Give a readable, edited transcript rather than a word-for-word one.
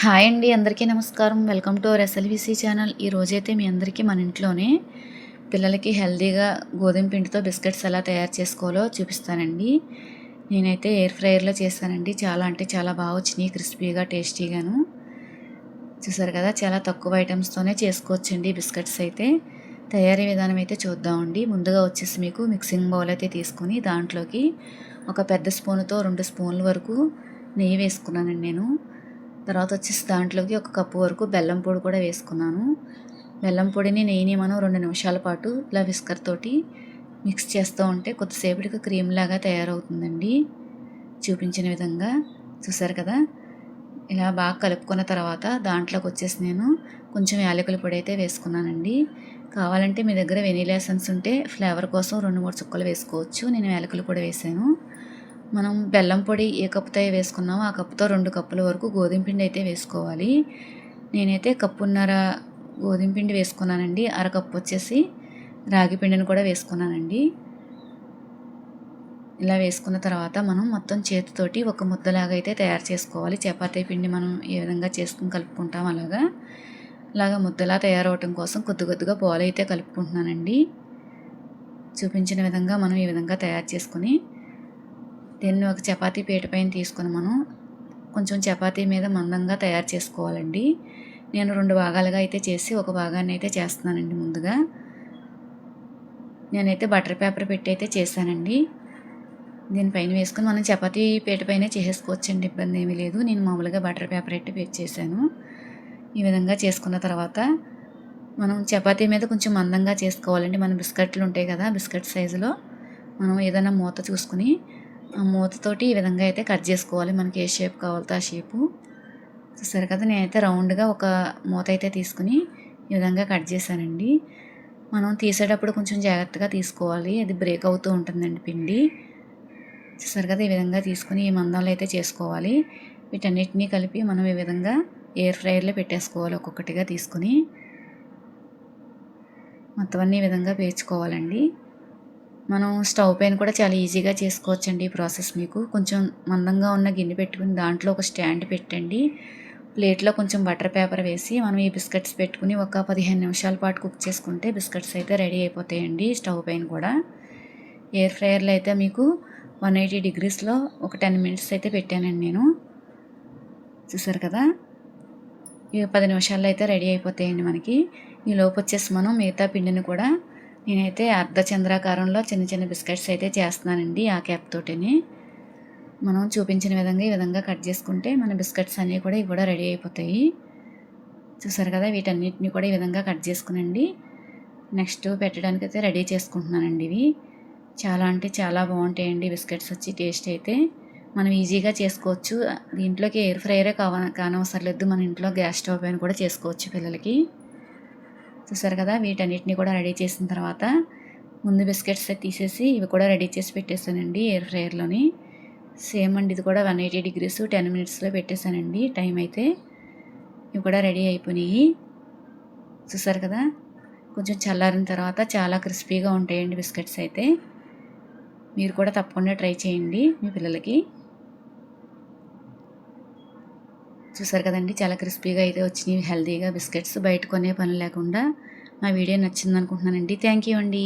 Hi అండి, అందరికీ నమస్కారం. Welcome to our SLVC channel. ఈరోజైతే మీ అందరికీ మన ఇంట్లోనే పిల్లలకి హెల్తీగా గోధుమ పిండితో బిస్కెట్స్ ఎలా తయారు చేసుకోవాలో చూపిస్తానండి. నేనైతే ఎయిర్ ఫ్రైయర్లో చేశానండి. చాలా అంటే చాలా బాగా వచ్చినాయి, క్రిస్పీగా టేస్టీగాను. చూసారు కదా, చాలా తక్కువ ఐటమ్స్తోనే చేసుకోవచ్చండి బిస్కెట్స్ అయితే. తయారీ విధానం అయితే చూద్దామండి. ముందుగా వచ్చేసి మీకు మిక్సింగ్ బౌల్ అయితే తీసుకొని దాంట్లోకి ఒక పెద్ద స్పూన్తో 2 స్పూన్ల వరకు నెయ్యి వేసుకున్నానండి నేను. తర్వాత వచ్చేసి దాంట్లోకి ఒక కప్పు వరకు బెల్లం పొడి కూడా వేసుకున్నాను. బెల్లం పొడిని నెయ్యిని మనం 2 నిమిషాల పాటు ఇలా విస్కర్ తోటి మిక్స్ చేస్తూ ఉంటే కొద్దిసేపటికి క్రీమ్ లాగా తయారవుతుందండి. చూపించిన విధంగా చూసారు కదా. ఇలా బాగా కలుపుకున్న తర్వాత దాంట్లోకి వచ్చేసి నేను కొంచెం యాలకుల పొడి అయితే వేసుకున్నానండి. కావాలంటే మీ దగ్గర వెనీలా ఎసెన్స్ ఉంటే ఫ్లేవర్ కోసం 2-3 చుక్కలు వేసుకోవచ్చు. నేను యాలకుల పొడి వేసాను. మనం బెల్లం పొడి ఏ కప్పుతో వేసుకున్నామో ఆ కప్పుతో 2 కప్పుల వరకు గోధుమ పిండి అయితే వేసుకోవాలి. నేనైతే కప్పున్నర గోధుమ పిండి వేసుకున్నానండి. అరకప్పు వచ్చేసి రాగి పిండిని కూడా వేసుకున్నానండి. ఇలా వేసుకున్న తర్వాత మనం మొత్తం చేతితోటి ఒక ముద్దలాగా అయితే తయారు చేసుకోవాలి. చపాతీ పిండి మనం ఏ విధంగా చేసుకుని కలుపుకుంటాం అలాగా ముద్దలా తయారవటం కోసం కొద్ది కొద్దిగా బాల్ అయితే కలుపుకుంటున్నానండి. చూపించిన విధంగా మనం ఈ విధంగా తయారు చేసుకుని దీన్ని ఒక చపాతీ పీట పైన తీసుకొని మనం కొంచెం చపాతీ మీద మందంగా తయారు చేసుకోవాలండి. నేను 2 భాగాలుగా అయితే చేసి ఒక భాగాన్ని అయితే చేస్తున్నానండి. ముందుగా నేనైతే బటర్ పేపర్ పెట్టి అయితే చేశానండి. దీనిపైన వేసుకొని మనం చపాతీ పీట పైన చేసేసుకోవచ్చండి, ఇబ్బంది ఏమీ లేదు. నేను మామూలుగా బటర్ పేపర్ పెట్టి చేశాను. ఈ విధంగా చేసుకున్న తర్వాత మనం చపాతీ మీద కొంచెం మందంగా చేసుకోవాలండి. మన బిస్కెట్లు ఉంటాయి కదా, బిస్కెట్ సైజులో మనం ఏదైనా మూత చూసుకుని ఆ మూతతోటి ఈ విధంగా అయితే కట్ చేసుకోవాలి. మనకి ఏ షేప్ కావాలో ఆ షేపు. చూసారు కదా, నేనైతే రౌండ్గా ఒక మూత అయితే తీసుకుని ఈ విధంగా కట్ చేశానండి. మనం తీసేటప్పుడు కొంచెం జాగ్రత్తగా తీసుకోవాలి, అది బ్రేక్ అవుతూ ఉంటుందండి పిండి. చూసారు కదా, ఈ విధంగా తీసుకుని ఈ మందంలో అయితే చేసుకోవాలి. వీటన్నిటినీ కలిపి మనం ఈ విధంగా ఎయిర్ ఫ్రైయర్లో పెట్టేసుకోవాలి. ఒక్కొక్కటిగా తీసుకుని మొత్తం అన్ని ఈ విధంగా పేర్చుకోవాలండి. మనం స్టవ్ పైన కూడా చాలా ఈజీగా చేసుకోవచ్చండి ఈ ప్రాసెస్. మీకు కొంచెం మందంగా ఉన్న గిన్నె పెట్టుకుని దాంట్లో ఒక స్టాండ్ పెట్టండి. ప్లేట్లో కొంచెం బటర్ పేపర్ వేసి మనం ఈ బిస్కెట్స్ పెట్టుకుని ఒక 15 నిమిషాల పాటు కుక్ చేసుకుంటే బిస్కెట్స్ అయితే రెడీ అయిపోతాయండి. స్టవ్ పైన కూడా ఎయిర్ ఫ్రైయర్లో అయితే మీకు 180 డిగ్రీస్లో ఒక 10 మినిట్స్ అయితే పెట్టానండి నేను. చూసారు కదా, ఇవి 10 నిమిషాల్లో అయితే రెడీ అయిపోతాయండి మనకి. ఈ లోపు వచ్చేసి మనం మిగతా పిండిని కూడా నేనైతే అర్ధచంద్రాకారంలో చిన్న చిన్న బిస్కెట్స్ అయితే చేస్తున్నానండి. ఆ క్యాప్ తోటిని మనం చూపించిన విధంగా ఈ విధంగా కట్ చేసుకుంటే మన బిస్కెట్స్ అన్నీ కూడా ఇవి కూడా రెడీ అయిపోతాయి. చూసారు కదా, వీటన్నిటిని కూడా ఈ విధంగా కట్ చేసుకునండి. నెక్స్ట్ పెట్టడానికి అయితే రెడీ చేసుకుంటున్నానండి. ఇవి చాలా అంటే చాలా బాగుంటాయండి బిస్కెట్స్ వచ్చి. టేస్ట్ అయితే మనం ఈజీగా చేసుకోవచ్చు. దీంట్లోకి ఎయిర్ ఫ్రైయరే కానవసరం లేదు, మన ఇంట్లో గ్యాస్ స్టవ్ పైన కూడా చేసుకోవచ్చు పిల్లలకి. చూసారు కదా, వీటన్నిటిని కూడా రెడీ చేసిన తర్వాత ముందు బిస్కెట్స్ తీసేసి ఇవి కూడా రెడీ చేసి పెట్టేశానండి ఎయిర్ ఫ్రైయర్లోని. సేమ్ అండి, ఇది కూడా 180 డిగ్రీస్ 10 మినిట్స్లో పెట్టేశానండి టైం అయితే. ఇవి కూడా రెడీ అయిపోయినాయి. చూసారు కదా, కొంచెం చల్లారిన తర్వాత చాలా క్రిస్పీగా ఉంటాయండి బిస్కెట్స్ అయితే. మీరు కూడా తప్పకుండా ట్రై చేయండి మీ పిల్లలకి. చూసారు కదండి, చాలా క్రిస్పీగా అయితే వచ్చినాయి హెల్తీగా బిస్కెట్స్. బయట కొనే పని లేకుండా. మా వీడియో నచ్చింది అనుకుంటున్నానండి. థ్యాంక్ యూ అండి.